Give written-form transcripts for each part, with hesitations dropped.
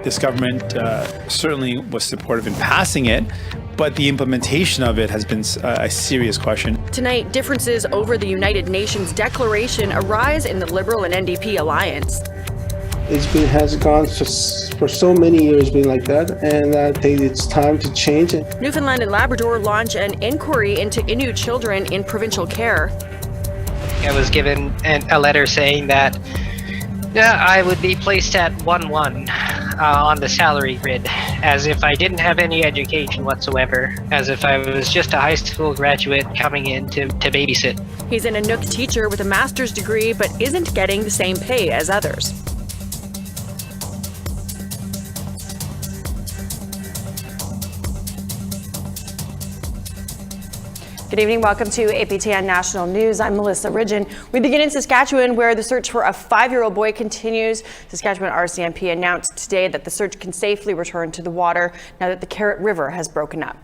This government certainly was supportive in passing it, but the implementation of it has been a serious question. Tonight, differences over the United Nations declaration arise in the Liberal and NDP alliance. Has gone for so many years been like that, and I think it's time to change it. Newfoundland and Labrador launch an inquiry into Inuk children in provincial care. I was given a letter saying that I would be placed at 1-1 on the salary grid, as if I didn't have any education whatsoever, as if I was just a high school graduate coming in to babysit. He's an Inuk teacher with a master's degree, but isn't getting the same pay as others. Good evening. Welcome to APTN National News. I'm Melissa Ridgen. We begin in Saskatchewan, where the search for a 5-year-old boy continues. Saskatchewan RCMP announced today that the search can safely return to the water now that the Carrot River has broken up.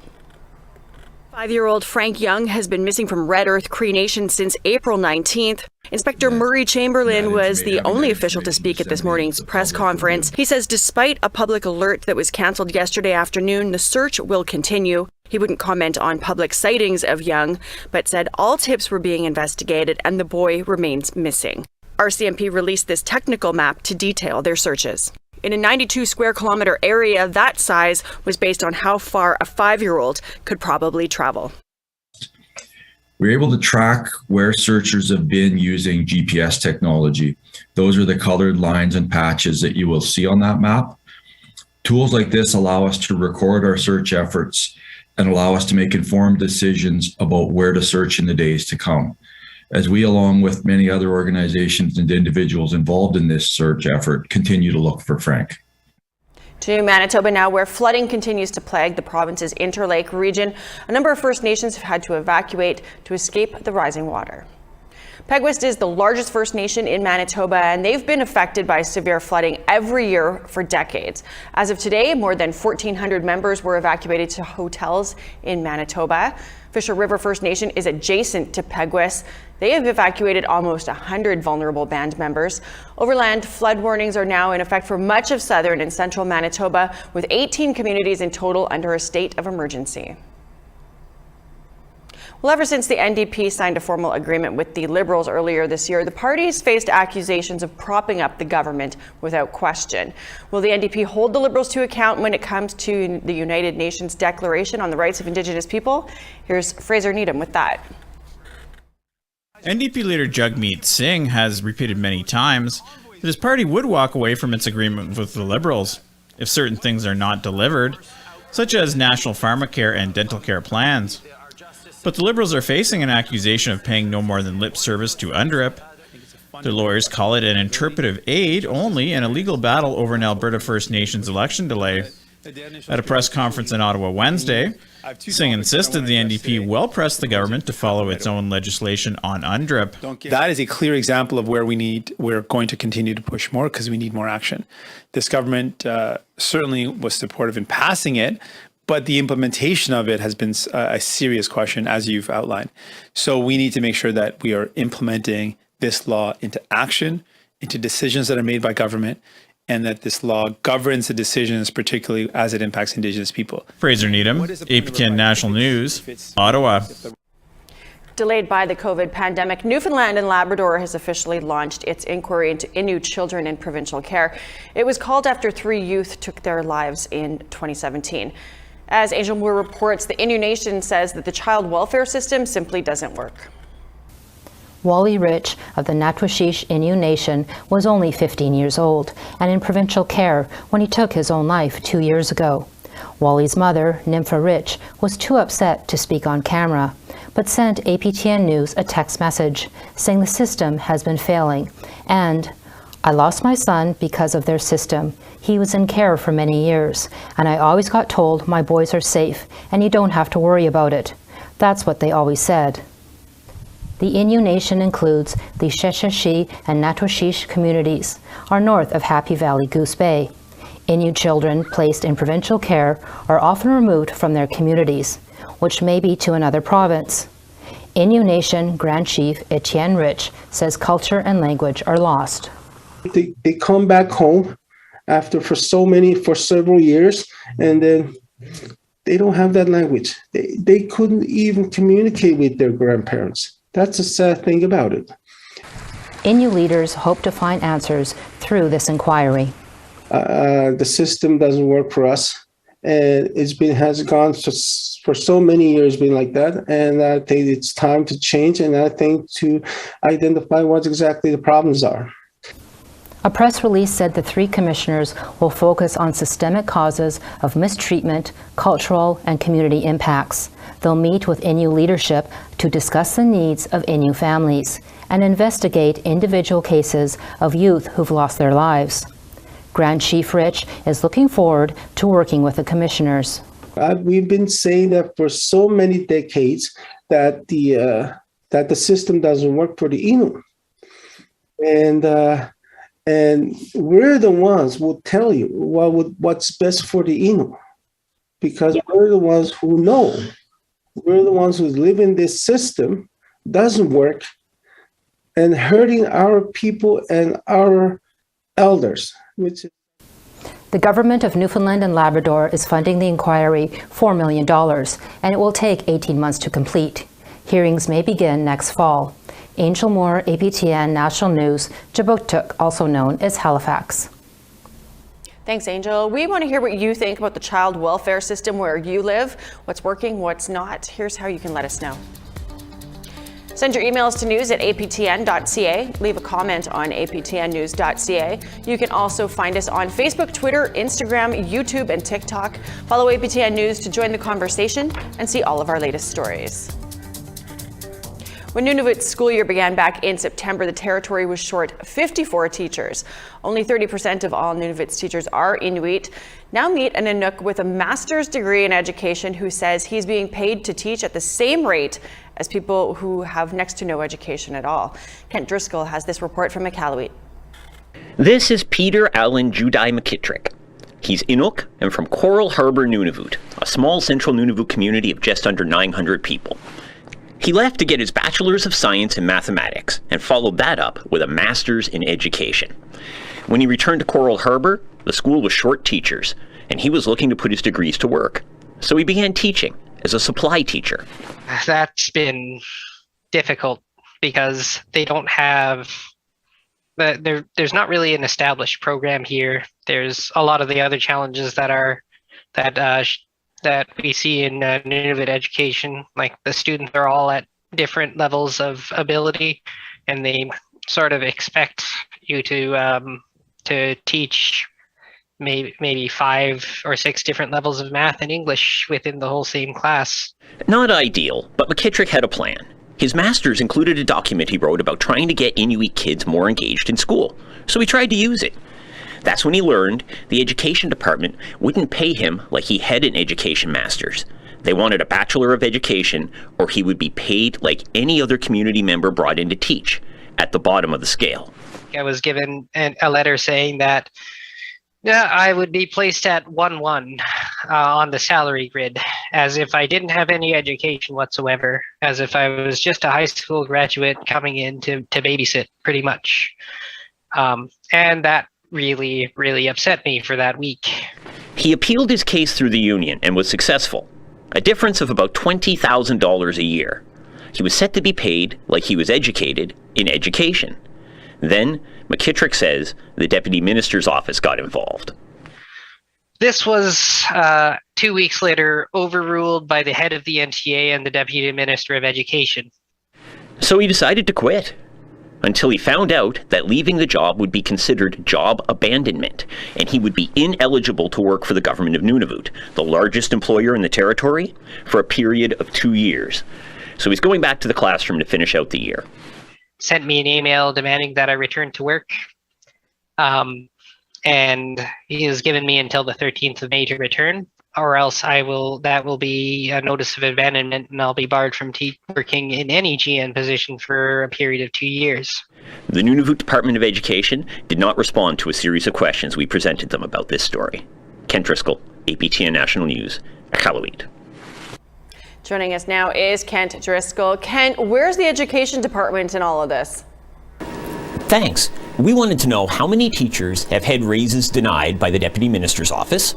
5-year-old Frank Young has been missing from Red Earth Cree Nation since April 19th. Inspector Murray Chamberlain was the only official to speak at this morning's press conference. He says despite a public alert that was cancelled yesterday afternoon, the search will continue. He wouldn't comment on public sightings of Young, but said all tips were being investigated and the boy remains missing. RCMP released this technical map to detail their searches. In a 92 square kilometre area, that size was based on how far a 5-year-old could probably travel. We're able to track where searchers have been using GPS technology. Those are the colored lines and patches that you will see on that map. Tools like this allow us to record our search efforts and allow us to make informed decisions about where to search in the days to come. As we, along with many other organizations and individuals involved in this search effort, continue to look for Frank. To Manitoba now, where flooding continues to plague the province's Interlake region. A number of First Nations have had to evacuate to escape the rising water. Peguist is the largest First Nation in Manitoba, and they've been affected by severe flooding every year for decades. As of today, more than 1,400 members were evacuated to hotels in Manitoba. Fisher River First Nation is adjacent to Peguist. They have evacuated almost 100 vulnerable band members. Overland flood warnings are now in effect for much of southern and central Manitoba, with 18 communities in total under a state of emergency. Well, ever since the NDP signed a formal agreement with the Liberals earlier this year, the parties faced accusations of propping up the government without question. Will the NDP hold the Liberals to account when it comes to the United Nations Declaration on the Rights of Indigenous People? Here's Fraser Needham with that. NDP leader Jagmeet Singh has repeated many times that his party would walk away from its agreement with the Liberals if certain things are not delivered, such as national pharmacare and dental care plans. But the Liberals are facing an accusation of paying no more than lip service to UNDRIP. Their lawyers call it an interpretive aid only in a legal battle over an Alberta First Nations election delay. At a press conference in Ottawa Wednesday, Singh insisted the NDP will press the government to follow its own legislation on UNDRIP. That is a clear example of where we're going to continue to push more because we need more action. This government certainly was supportive in passing it, but the implementation of it has been a serious question, as you've outlined. So we need to make sure that we are implementing this law into action, into decisions that are made by government, and that this law governs the decisions, particularly as it impacts Indigenous people. Fraser Needham, APTN National News, Ottawa. Delayed by the COVID pandemic, Newfoundland and Labrador has officially launched its inquiry into Inuk children in provincial care. It was called after 3 youth took their lives in 2017. As Angel Moore reports, the Inuk Nation says that the child welfare system simply doesn't work. Wally Rich of the Natwashish Inuk Nation was only 15 years old and in provincial care when he took his own life 2 years ago. Wally's mother, Nympha Rich, was too upset to speak on camera, but sent APTN News a text message saying the system has been failing and, "I lost my son because of their system. He was in care for many years, and I always got told my boys are safe and you don't have to worry about it. That's what they always said." The Inuk Nation includes the Sheshashi and Natwashish communities, are north of Happy Valley Goose Bay. Inuk children placed in provincial care are often removed from their communities, which may be to another province. Inuk Nation Grand Chief APTN Rich says culture and language are lost. They come back home after for several years, and then they don't have that language. They couldn't even communicate with their grandparents. That's a sad thing about it. Inuk leaders hope to find answers through this inquiry. The system doesn't work for us, and has gone for so many years been like that. And I think it's time to change, and I think to identify what exactly the problems are. A press release said the 3 commissioners will focus on systemic causes of mistreatment, cultural and community impacts. They'll meet with Inuk leadership to discuss the needs of Inuk families and investigate individual cases of youth who've lost their lives. Grand Chief Rich is looking forward to working with the commissioners. We've been saying that for so many decades that the system doesn't work for the Inuk, and we're the ones who will tell you what's best for the Inuk, because we're the ones who know. We're the ones who live in this system, doesn't work, and hurting our people and our elders. The government of Newfoundland and Labrador is funding the inquiry $4 million, and it will take 18 months to complete. Hearings may begin next fall. Angel Moore, APTN National News, Jabotuk, also known as Halifax. Thanks, Angel. We want to hear what you think about the child welfare system where you live. What's working, what's not. Here's how you can let us know. Send your emails to news@aptn.ca. Leave a comment on aptnnews.ca. You can also find us on Facebook, Twitter, Instagram, YouTube, and TikTok. Follow APTN News to join the conversation and see all of our latest stories. When Nunavut's school year began back in September, the territory was short 54 teachers. Only 30% of all Nunavut's teachers are Inuit. Now meet an Inuk with a master's degree in education who says he's being paid to teach at the same rate as people who have next to no education at all. Kent Driscoll has this report from Iqaluit. This is Peter Allen Judai McKittrick. He's Inuk and from Coral Harbour, Nunavut, a small central Nunavut community of just under 900 people. He left to get his Bachelor's of Science in Mathematics and followed that up with a Master's in Education. When he returned to Coral Harbour, the school was short teachers, and he was looking to put his degrees to work. So he began teaching as a supply teacher. That's been difficult because they don't have, there's not really an established program here. There's a lot of the other challenges that we see in Nunavut education, like the students are all at different levels of ability, and they sort of expect you to teach maybe 5 or 6 different levels of math and English within the whole same class. Not ideal, but McKittrick had a plan. His master's included a document he wrote about trying to get Inuit kids more engaged in school, so he tried to use it. That's when he learned the education department wouldn't pay him like he had an education master's. They wanted a Bachelor of Education, or he would be paid like any other community member brought in to teach, at the bottom of the scale. I was given a letter saying that I would be placed at 1-1 on the salary grid, as if I didn't have any education whatsoever, as if I was just a high school graduate coming in to babysit, pretty much. And that really upset me for that week. He appealed his case through the union and was successful, a difference of about $20,000 a year. He was set to be paid like he was educated in education. Then, McKittrick says the deputy minister's office got involved. This was 2 weeks later overruled by the head of the NTA and the deputy minister of education. So he decided to quit, until he found out that leaving the job would be considered job abandonment, and he would be ineligible to work for the government of Nunavut, the largest employer in the territory, for a period of 2 years. So he's going back to the classroom to finish out the year. Sent me an email demanding that I return to work. And he has given me until the 13th of May to return, or else that will be a notice of abandonment, and I'll be barred from working in any GN position for a period of 2 years. The Nunavut Department of Education did not respond to a series of questions we presented them about this story. Kent Driscoll, APTN National News, Iqaluit. Joining us now is Kent Driscoll. Kent, where's the education department in all of this? Thanks. We wanted to know how many teachers have had raises denied by the Deputy Minister's office.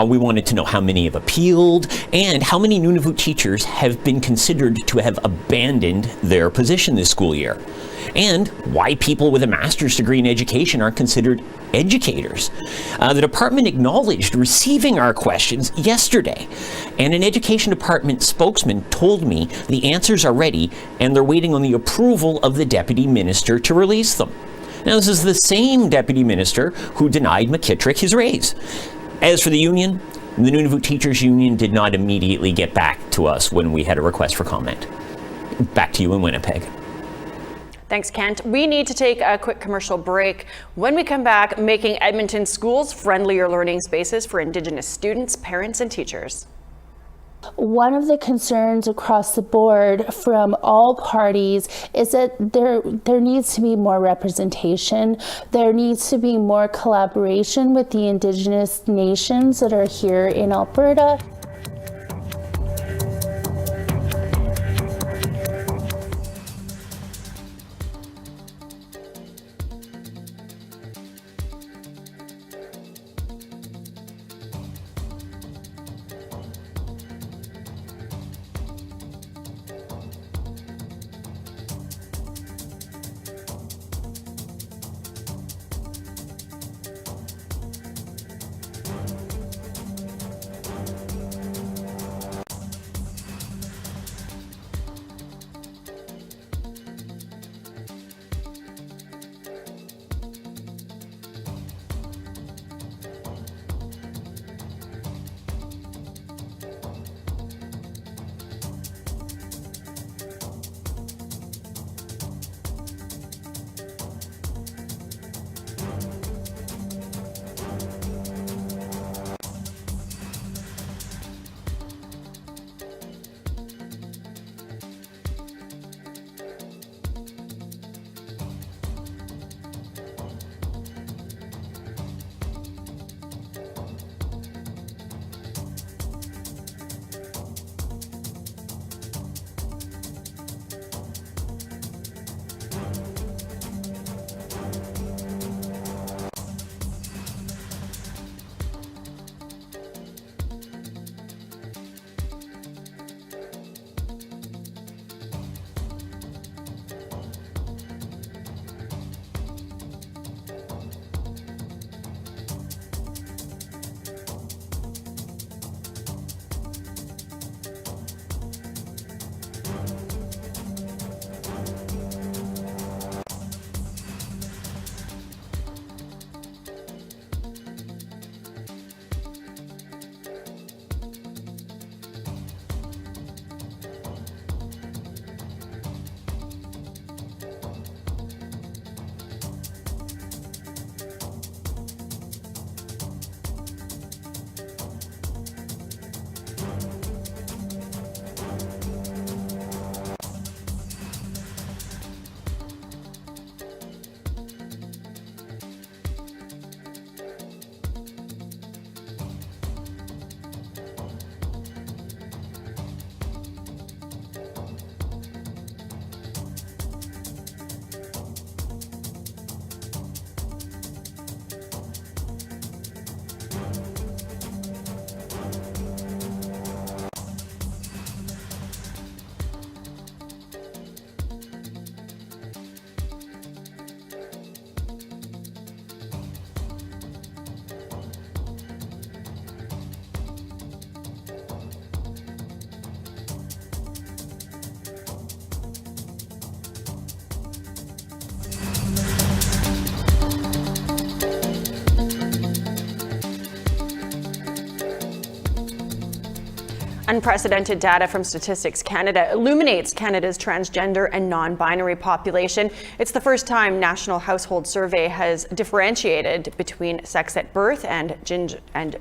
We wanted to know how many have appealed and how many Nunavut teachers have been considered to have abandoned their position this school year. And why people with a master's degree in education aren't considered educators. The department acknowledged receiving our questions yesterday, and an education department spokesman told me the answers are ready and they're waiting on the approval of the Deputy Minister to release them. Now, this is the same Deputy Minister who denied McKittrick his raise. As for the union, the Nunavut Teachers Union did not immediately get back to us when we had a request for comment. Back to you in Winnipeg. Thanks, Kent. We need to take a quick commercial break. When we come back, making Edmonton schools friendlier learning spaces for Indigenous students, parents, and teachers. One of the concerns across the board from all parties is that there needs to be more representation. There needs to be more collaboration with the Indigenous nations that are here in Alberta. Unprecedented data from Statistics Canada illuminates Canada's transgender and non-binary population. It's the first time National Household Survey has differentiated between sex at birth and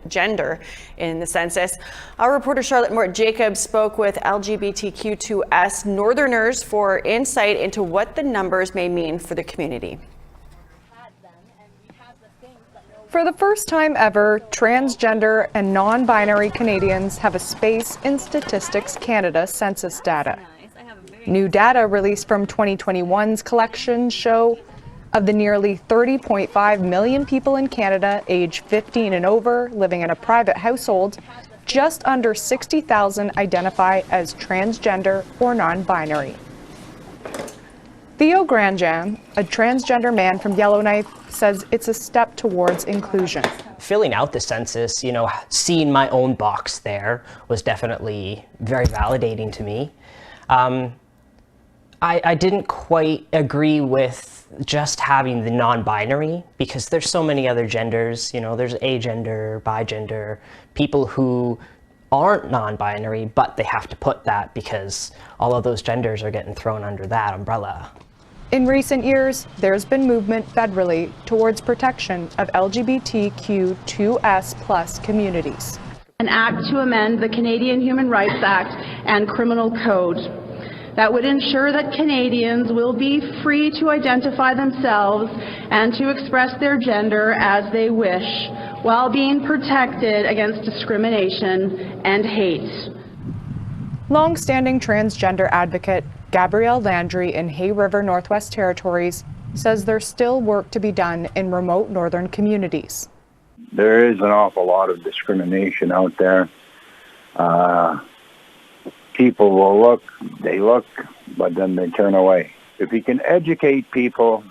gender in the census. Our reporter Charlotte Mort-Jacobs spoke with LGBTQ2S Northerners for insight into what the numbers may mean for the community. For the first time ever, transgender and non-binary Canadians have a space in Statistics Canada census data. New data released from 2021's collections show of the nearly 30.5 million people in Canada aged 15 and over living in a private household, just under 60,000 identify as transgender or non-binary. Theo Granjam, a transgender man from Yellowknife, says it's a step towards inclusion. Filling out the census, seeing my own box there was definitely very validating to me. I didn't quite agree with just having the non-binary because there's so many other genders, there's agender, bigender, people who aren't non-binary, but they have to put that because all of those genders are getting thrown under that umbrella. In recent years, there's been movement federally towards protection of LGBTQ2S+ communities. An act to amend the Canadian Human Rights Act and Criminal Code that would ensure that Canadians will be free to identify themselves and to express their gender as they wish, while being protected against discrimination and hate. Long-standing transgender advocate Gabrielle Landry in Hay River, Northwest Territories, says there's still work to be done in remote northern communities. There is an awful lot of discrimination out there. People will look, but then they turn away. If you can educate people,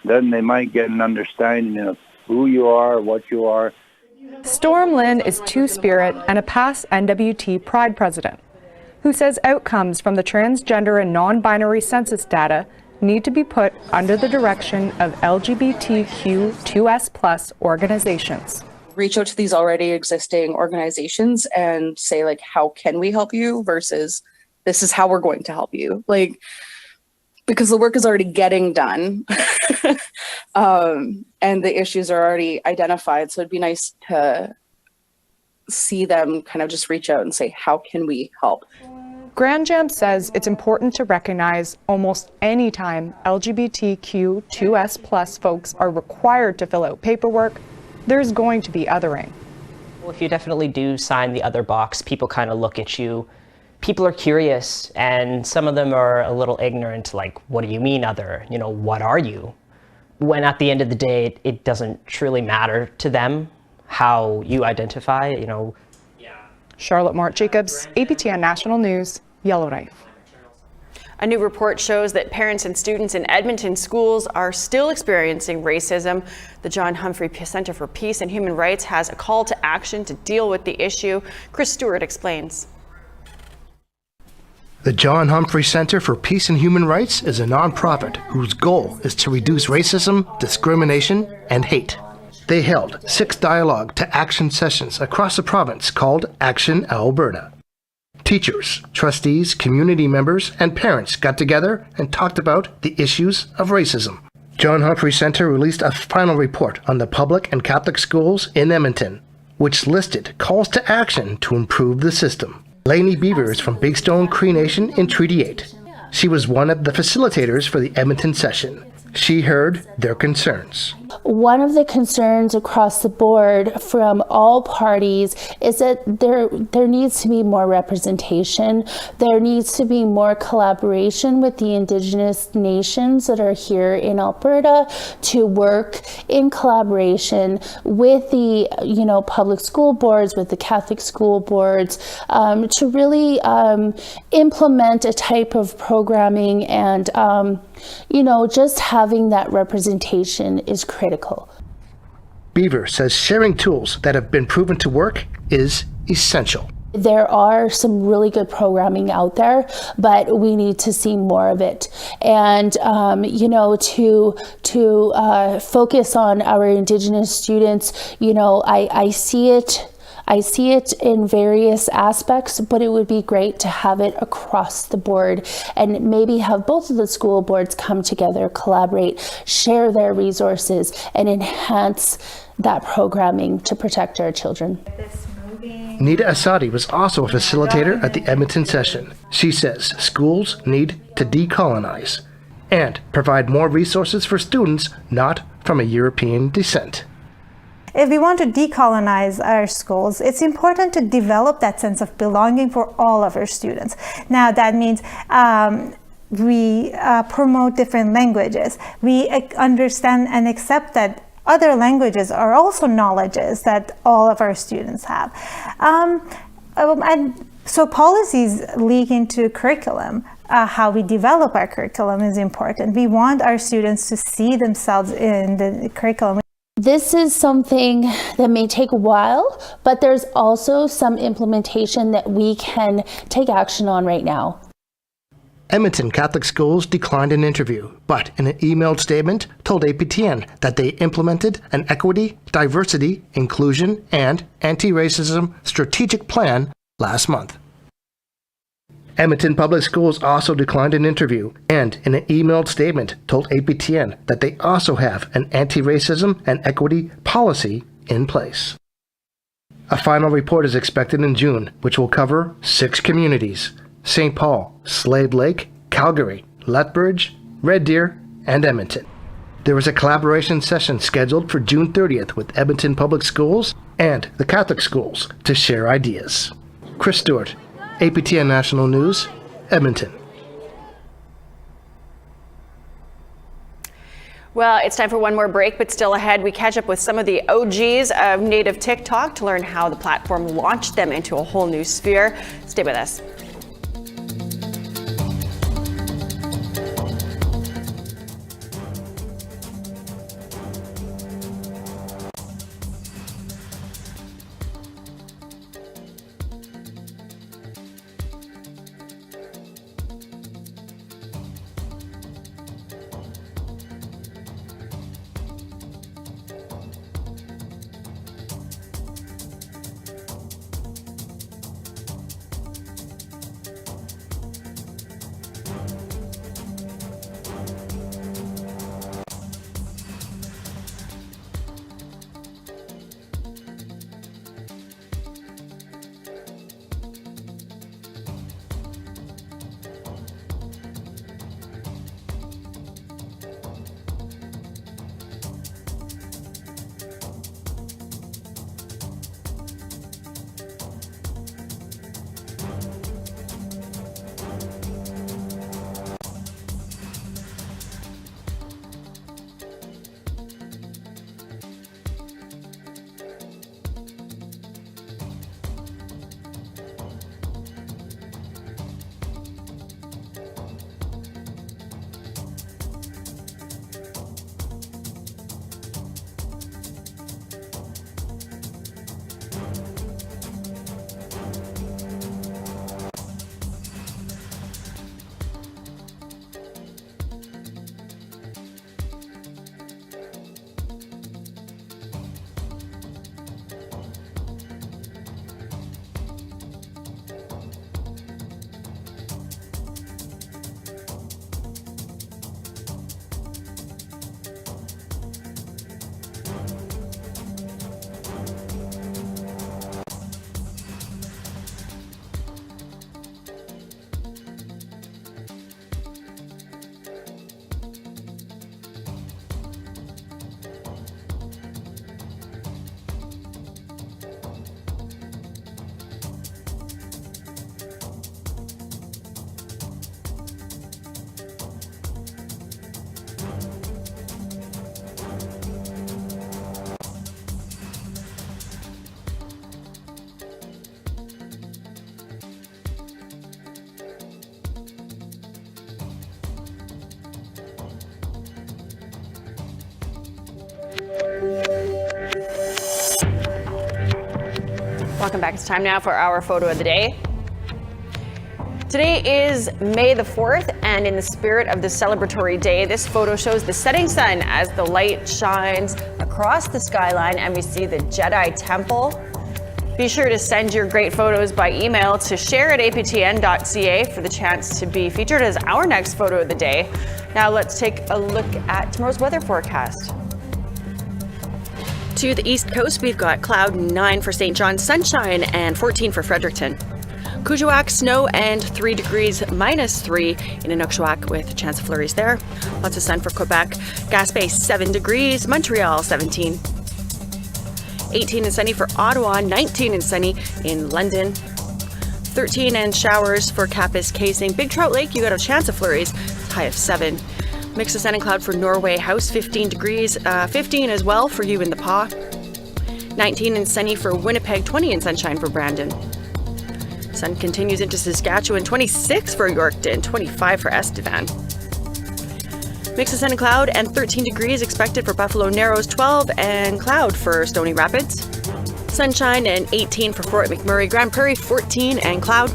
then they might get an understanding of who you are, what you are. Storm Lynn is Two-Spirit and a past NWT Pride president, who says outcomes from the transgender and non-binary census data need to be put under the direction of LGBTQ2S+ organizations. Reach out to these already existing organizations and say, like, how can we help you versus this is how we're going to help you. Because the work is already getting done and the issues are already identified. So it'd be nice to see them kind of just reach out and say, how can we help? Granjam says it's important to recognize almost any time LGBTQ2S+ folks are required to fill out paperwork, there's going to be othering. Well, if you definitely do sign the other box, people kind of look at you. People are curious, and some of them are a little ignorant, like, what do you mean other? What are you? When at the end of the day, it doesn't truly matter to them how you identify, Charlotte Mort-Jacobs, APTN National News, Yellowknife. A new report shows that parents and students in Edmonton schools are still experiencing racism. The John Humphrey Center for Peace and Human Rights has a call to action to deal with the issue. Chris Stewart explains. The John Humphrey Center for Peace and Human Rights is a nonprofit whose goal is to reduce racism, discrimination, and hate. They held 6 dialogue to action sessions across the province called Action Alberta. Teachers, trustees, community members, and parents got together and talked about the issues of racism. John Humphrey Center released a final report on the public and Catholic schools in Edmonton, which listed calls to action to improve the system. Lainey Beaver is from Big Stone Cree Nation in Treaty 8. She was one of the facilitators for the Edmonton session. She heard their concerns. One of the concerns across the board from all parties is that there needs to be more representation. There needs to be more collaboration with the Indigenous nations that are here in Alberta to work in collaboration with the public school boards, with the Catholic school boards, to really implement a type of programming and just having that representation is critical. Beaver says sharing tools that have been proven to work is essential. There are some really good programming out there, but we need to see more of it. And, to focus on our Indigenous students, I see it. I see it in various aspects, but it would be great to have it across the board and maybe have both of the school boards come together, collaborate, share their resources, and enhance that programming to protect our children. Nita Asadi was also a facilitator at the Edmonton session. She says schools need to decolonize and provide more resources for students not from a European descent. if we want to decolonize our schools, it's important to develop that sense of belonging for all of our students. Now, that means we promote different languages. We understand and accept that other languages are also knowledges that all of our students have. And so policies leak into curriculum. How we develop our curriculum is important. We want our students to see themselves in the curriculum. This is something that may take a while, but there's also some implementation that we can take action on right now. Edmonton Catholic Schools declined an interview, but in an emailed statement told APTN that they implemented an equity, diversity, inclusion, and anti-racism strategic plan last month. Edmonton Public Schools also declined an interview and in an emailed statement told APTN that they also have an anti-racism and equity policy in place. A final report is expected in June, which will cover 6 communities: St. Paul, Slade Lake, Calgary, Lethbridge, Red Deer, and Edmonton. There is a collaboration session scheduled for June 30th with Edmonton Public Schools and the Catholic schools to share ideas. Chris Stewart, APTN National News, Edmonton. Well, it's time for one more break, but still ahead, we catch up with some of the OGs of native TikTok to learn how the platform launched them into a whole new sphere. Stay with us. Welcome back. It's time now for our photo of the day. Today is May the 4th, and in the spirit of the celebratory day, this photo shows the setting sun as the light shines across the skyline and we see the Jedi Temple. Be sure to send your great photos by email to share@aptn.ca for the chance to be featured as our next photo of the day. Now let's take a look at tomorrow's weather forecast. To the east coast, we've got cloud 9 for St. John's, sunshine, and 14 for Fredericton. Kuujjuaq, snow and 3 degrees, -3 in Inukjuak with a chance of flurries there. Lots of sun for Quebec. Gaspé, 7 degrees. Montreal, 17. 18 and sunny for Ottawa, 19 and sunny in London, 13 and showers for Kapuskasing. Big Trout Lake, you got a chance of flurries, high of 7. Mix of sun and cloud for Norway House, 15 degrees, 15 as well for you in the Paw. 19 and sunny for Winnipeg, 20 and sunshine for Brandon. Sun continues into Saskatchewan, 26 for Yorkton, 25 for Estevan. Mix of sun and cloud and 13 degrees expected for Buffalo Narrows, 12 and cloud for Stony Rapids. Sunshine and 18 for Fort McMurray, Grand Prairie, 14 and cloud.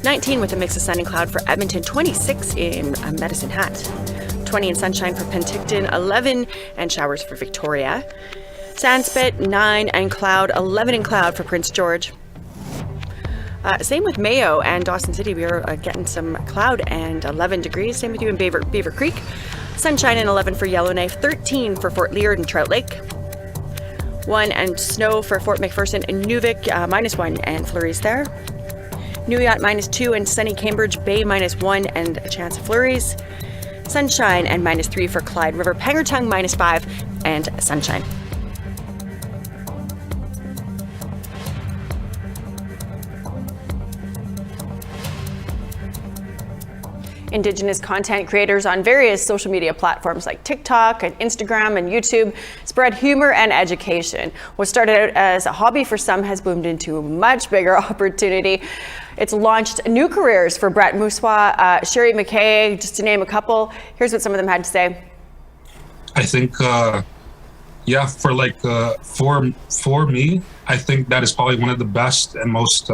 19 with a mix of sun and cloud for Edmonton, 26 in Medicine Hat. 20 and sunshine for Penticton, 11 and showers for Victoria. Sandspit, 9 and cloud, 11 and cloud for Prince George. Same with Mayo and Dawson City. We are getting some cloud and 11 degrees. Same with you in Beaver Creek. Sunshine and 11 for Yellowknife, 13 for Fort Leard and Trout Lake. 1 and snow for Fort McPherson and Nunavut, -1 and flurries there. New Yacht -2 and sunny Cambridge Bay -1 and a chance of flurries. Sunshine and -3 for Clyde River. Pengertung -5 and sunshine. Indigenous content creators on various social media platforms like TikTok and Instagram and YouTube spread humor and education. What started out as a hobby for some has boomed into a much bigger opportunity. It's launched new careers for Brett Moussois, Sherry McKay, just to name a couple. Here's what some of them had to say. I think, for me, I think that is probably one of the best and most,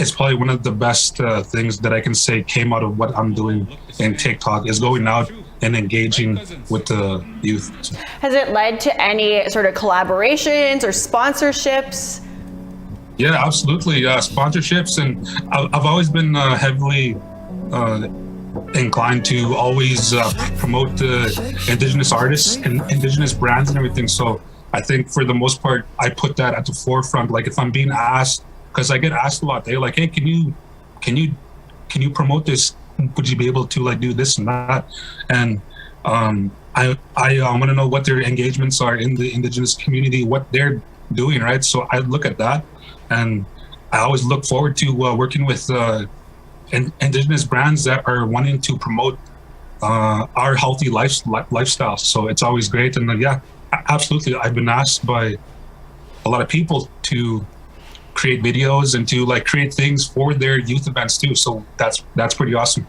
it's probably one of the best things that I can say came out of what I'm doing in TikTok is going out and engaging with the youth. Has it led to any sort of collaborations or sponsorships? Yeah, absolutely. Sponsorships, and I've always been heavily inclined to always promote Indigenous artists and Indigenous brands and everything. So I think for the most part, I put that at the forefront. Like if I'm being asked, because I get asked a lot, they're like, "Hey, can you promote this? Would you be able to like do this and that?" And I want to know what their engagements are in the Indigenous community, what they're doing, right? So I look at that, and I always look forward to working with Indigenous brands that are wanting to promote our healthy lifestyle. So it's always great, and yeah, absolutely. I've been asked by a lot of people to create videos and to like create things for their youth events too. So that's pretty awesome.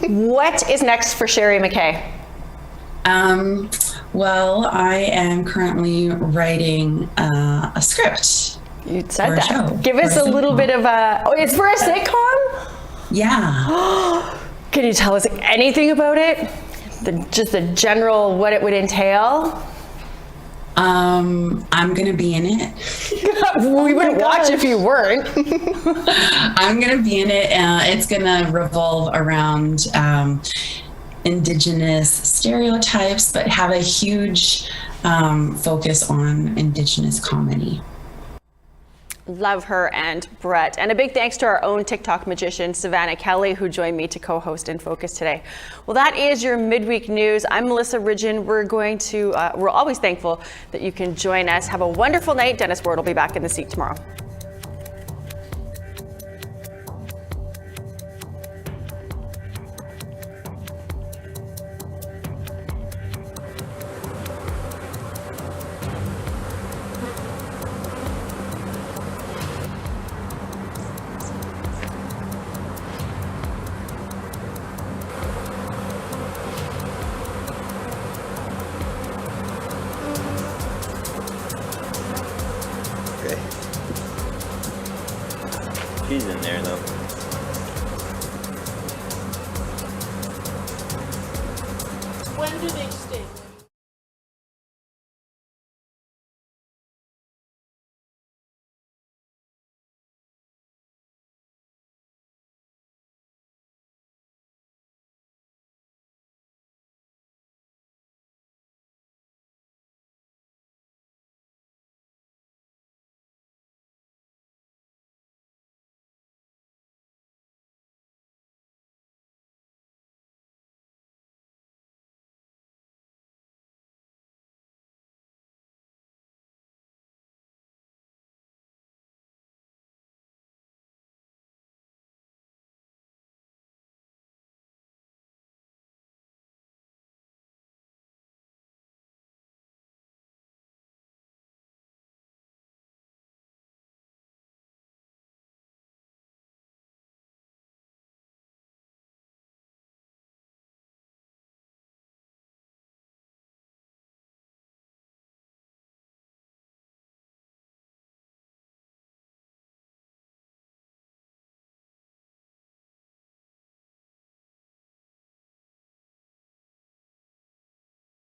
What is next for Sherry McKay? Well, I am currently writing a script. You said that. Give us a little bit of a. Oh, it's for a sitcom? Yeah. Can you tell us anything about it? Just the general, what it would entail? I'm gonna be in it. We wouldn't watch if you weren't. I'm gonna be in it. It's gonna revolve around Indigenous stereotypes, but have a huge focus on Indigenous comedy. Love her and Brett. And a big thanks to our own TikTok magician, Savannah Kelly, who joined me to co-host In Focus today. Well, that is your midweek news. I'm Melissa Ridgen. We're always thankful that you can join us. Have a wonderful night. Dennis Ward will be back in the seat tomorrow. She's in there though. When do they